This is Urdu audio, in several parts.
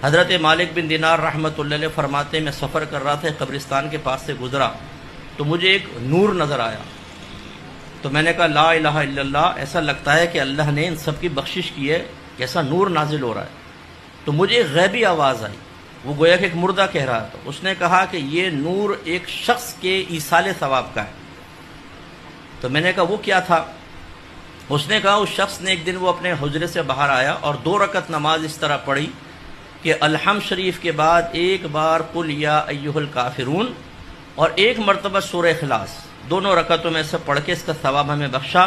حضرت مالک بن دینار رحمۃ اللہ علیہ فرماتے میں سفر کر رہا تھا، قبرستان کے پاس سے گزرا تو مجھے ایک نور نظر آیا، تو میں نے کہا لا الہ الا اللہ، ایسا لگتا ہے کہ اللہ نے ان سب کی بخشش کی ہے، کیسا نور نازل ہو رہا ہے۔ تو مجھے ایک غیبی آواز آئی، وہ گویا کہ ایک مردہ کہہ رہا تھا، اس نے کہا کہ یہ نور ایک شخص کے ایصال ثواب کا ہے۔ تو میں نے کہا وہ کیا تھا؟ اس نے کہا اس شخص نے ایک دن وہ اپنے حجرے سے باہر آیا اور 2 رکعت نماز اس طرح پڑھی کہ الحمد شریف کے بعد ایک بار قل یا ایھا الکافرون اور ایک مرتبہ سورہ اخلاص، دونوں رکعتوں میں سے پڑھ کے اس کا ثواب ہمیں بخشا،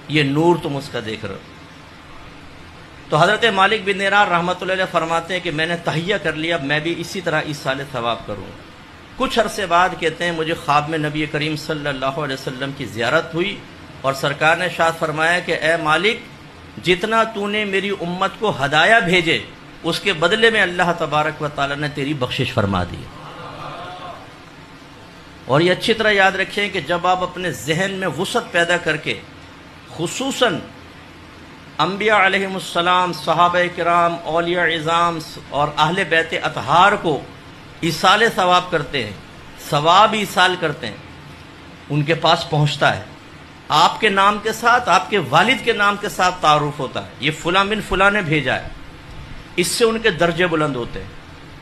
یہ نور تم اس کا دیکھ رہے ہو۔ تو حضرت مالک بن دینار رحمۃ اللہ علیہ فرماتے ہیں کہ میں نے تہیہ کر لیا، اب میں بھی اسی طرح ایصال ثواب کروں۔ کچھ عرصے بعد کہتے ہیں مجھے خواب میں نبی کریم صلی اللہ علیہ وسلم کی زیارت ہوئی اور سرکار نے ارشاد فرمایا کہ اے مالک، جتنا تو نے میری امت کو ہدایہ بھیجے اس کے بدلے میں اللہ تبارک و تعالی نے تیری بخشش فرما دی۔ اور یہ اچھی طرح یاد رکھیں کہ جب آپ اپنے ذہن میں وسعت پیدا کر کے خصوصاً انبیاء علیہم السلام، صحابہ کرام، اولیاء عظام اور اہل بیت اطہار کو ایصال ثواب کرتے ہیں، ثواب ایصال کرتے ہیں، ان کے پاس پہنچتا ہے، آپ کے نام کے ساتھ، آپ کے والد کے نام کے ساتھ تعارف ہوتا ہے، یہ فلاں بن فلاں نے بھیجا ہے، اس سے ان کے درجے بلند ہوتے ہیں،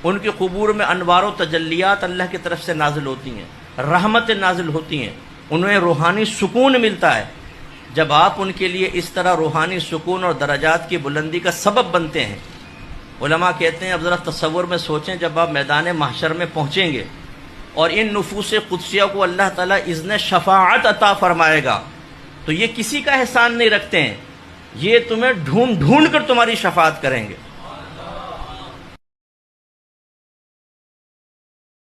ان کے قبور میں انوار و تجلیات اللہ کی طرف سے نازل ہوتی ہیں، رحمتیں نازل ہوتی ہیں، انہیں روحانی سکون ملتا ہے۔ جب آپ ان کے لیے اس طرح روحانی سکون اور درجات کی بلندی کا سبب بنتے ہیں، علماء کہتے ہیں اب ذرا تصور میں سوچیں، جب آپ میدان محشر میں پہنچیں گے اور ان نفوس قدسیہ کو اللہ تعالیٰ اذن شفاعت عطا فرمائے گا تو یہ کسی کا احسان نہیں رکھتے ہیں، یہ تمہیں ڈھونڈ ڈھونڈ کر تمہاری شفاعت کریں گے۔